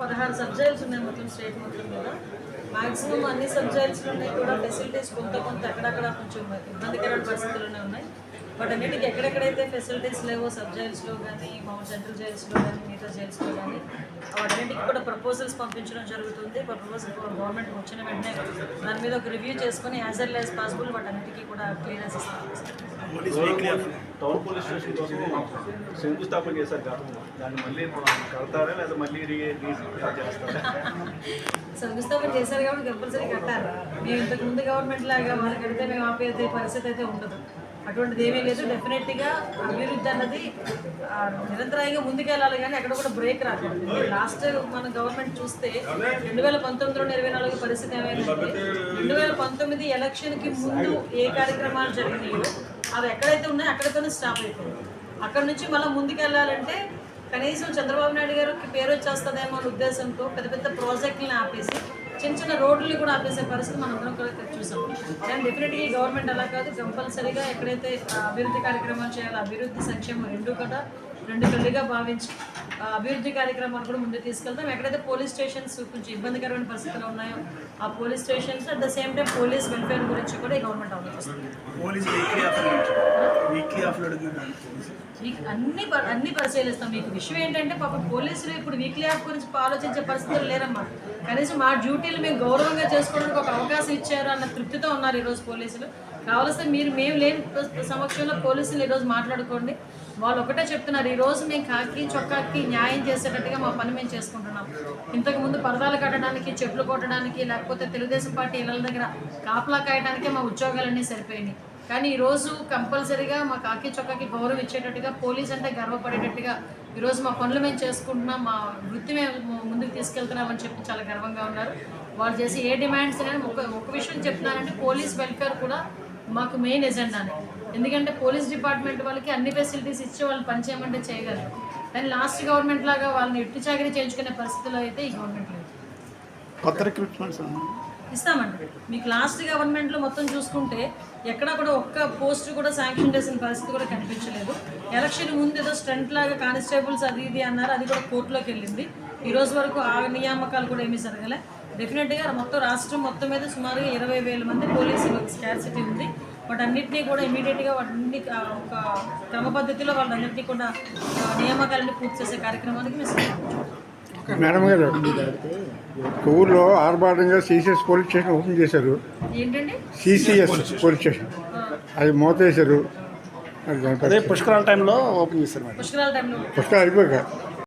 16 sub jails ఉన్నాయి మొత్తం state మొత్తం మీద. మాక్సిమం అన్ని సబ్ జైల్స్లో కూడా ఫెసిలిటీస్ కొంత అక్కడక్కడ కొంచెం ఇబ్బందికరమైన పరిస్థితుల్లోనే ఉన్నాయి. బట్ అన్నిటికీ ఎక్కడెక్కడైతే ఫెసిలిటీస్ లేవో సబ్ జైల్స్లో కానీ మామూలు సెంట్రల్ జైల్స్లో కానీ మిగతా జైల్స్లో కానీ వాటన్నిటికీ కూడా ప్రపోజల్స్ పంపించడం జరుగుతుంది. ప్రపోజల్ గవర్నమెంట్ వచ్చిన వెంటనే దాని మీద ఒక రివ్యూ చేసుకొని యాజ్ ఎర్లీ యాజ్ పాసిబుల్ వాటన్నిటికీ కూడా క్లియరెన్స్ ఇస్తాం. టౌన్ పోలీస్ స్టేషన్ కోసం శంకుస్థాపన చేశారు గతంలో, దాన్ని మళ్ళీ కడతారా లేదా మళ్ళీ చేస్తారా? శంకుస్థాపన చేశారు కాబట్టి కంపల్సరీ కట్టారు. మేము ఇంతకు ముందు గవర్నమెంట్ లాగా వాళ్ళు కడితే మేము ఆపే పరిస్థితి అయితే ఉండదు. అటువంటిది ఏమీ లేదు. డెఫినెట్గా అభివృద్ధి అన్నది నిరంతరాయంగా ముందుకెళ్ళాలి, కానీ అక్కడ కూడా బ్రేక్ రాకూడదు. లాస్ట్ మన గవర్నమెంట్ చూస్తే 2019లో 24 పరిస్థితి ఏమైందంటే 2019 ఎలక్షన్కి ముందు ఏ కార్యక్రమాలు జరిగినాయో అవి ఎక్కడైతే ఉన్నాయో అక్కడితోనే స్టాప్ అయిపోయింది. అక్కడ నుంచి మళ్ళీ ముందుకెళ్ళాలంటే కనీసం చంద్రబాబు నాయుడు గారికి పేరు వచ్చేస్తుందేమో అనే ఉద్దేశంతో పెద్ద పెద్ద ప్రాజెక్టులను ఆపేసి చిన్న చిన్న రోడ్లు కూడా ఆపేసే పరిస్థితి మనం అందరం కూడా చూసాం. కానీ డెఫినెట్గా ఈ గవర్నమెంట్ అలా కాదు. కంపల్సరీగా ఎక్కడైతే అభివృద్ధి కార్యక్రమాలు చేయాలో అభివృద్ధి సంక్షేమం రెండు కళ్ళుగా భావించి అభివృద్ధి కార్యక్రమాలు కూడా ముందుకు తీసుకెళ్తాం. ఎక్కడైతే పోలీస్ స్టేషన్స్ కొంచెం ఇబ్బందికరమైన పరిస్థితులు ఉన్నాయో ఆ police stations at the same time police welfare గురించి కూడా ఈ గవర్నమెంట్ ఆలోచిస్తుంది. అన్ని పరిశీలిస్తాం. మీకు విషయం ఏంటంటే పాపం పోలీసులు ఇప్పుడు వీక్లీ ఆఫ్ గురించి ఆలోచించే పరిస్థితులు లేరమ్మా. కనీసం మా డ్యూటీలు మేము గౌరవంగా చేసుకోవడానికి ఒక అవకాశం ఇచ్చారు అన్న తృప్తితో ఉన్నారు ఈరోజు పోలీసులు. కావాల్సిన మేము లేని సమక్షంలో పోలీసులు ఈరోజు మాట్లాడుకోండి. వాళ్ళు ఒకటే చెప్తున్నారు, ఈరోజు మేము కాకి చొక్కాకి న్యాయం చేసేటట్టుగా మా పని మేము చేసుకుంటున్నాం. ఇంతకుముందు పరదాలు కట్టడానికి, చెట్లు కొట్టడానికి, లేకపోతే తెలుగుదేశం పార్టీ ఇళ్ళ దగ్గర కాపలా కాయడానికే మా ఉద్యోగాలన్నీ సరిపోయినాయి. కానీ ఈరోజు కంపల్సరీగా మా కాకి చొక్కాకి గౌరవం ఇచ్చేటట్టుగా, పోలీస్ అంటే గర్వపడేటట్టుగా ఈరోజు మా పనులు మేము చేసుకుంటున్నాం, మా వృత్తి మేము ముందుకు తీసుకెళ్తున్నామని చెప్పి చాలా గర్వంగా ఉన్నారు. వాళ్ళు చేసి ఏ డిమాండ్స్ అనేది ఒక విషయం చెప్తున్నారంటే పోలీస్ వెల్ఫేర్ కూడా మాకు మెయిన్ ఎజెండానే. ఎందుకంటే పోలీస్ డిపార్ట్మెంట్ వాళ్ళకి అన్ని ఫెసిలిటీస్ ఇచ్చి వాళ్ళు పనిచేయమంటే చేయగలరు. కానీ లాస్ట్ గవర్నమెంట్ లాగా వాళ్ళని ఎట్టి చాకరీ చేయించుకునే పరిస్థితిలో అయితే ఈ గవర్నమెంట్ లేదు. కొత్త రిక్రూట్మెంట్స్ ఇస్తామండి. మీకు లాస్ట్ గవర్నమెంట్లో మొత్తం చూసుకుంటే ఎక్కడ కూడా ఒక్క పోస్ట్ కూడా శాంక్షన్ చేసిన పరిస్థితి కూడా కనిపించలేదు. ఎలక్షన్ ముందు ఏదో స్ట్రెంట్ లాగా కానిస్టేబుల్స్ అది ఇది అన్నారు, అది కూడా కోర్టులోకి వెళ్ళింది. ఈరోజు వరకు ఆ నియామకాలు కూడా ఏమీ జరగలే. డెఫినెట్గా మొత్తం రాష్ట్రం మొత్తం మీద సుమారుగా 20,000 మంది పోలీసులు స్కార్సిటీ ఉంది. వాటన్నిటినీ కూడా ఇమీడియట్గా వాటిని ఒక క్రమ పద్ధతిలో వాళ్ళన్నింటినీ కూడా నియామకాలన్నీ పూర్తి చేసే కార్యక్రమానికి మేము మేడం గారు, ఊర్లో ఆర్భాటంగా సిసిఎస్ పోలీస్ స్టేషన్ ఓపెన్ చేశారు. ఏంటండి సిసిఎస్ పోలీస్ స్టేషన్ అది మూతేశారు. పుష్కరాల టైంలో ఓపెన్ చేశారు. పుష్కరాల టైంలో పుష్కరాలు అయిపోయాక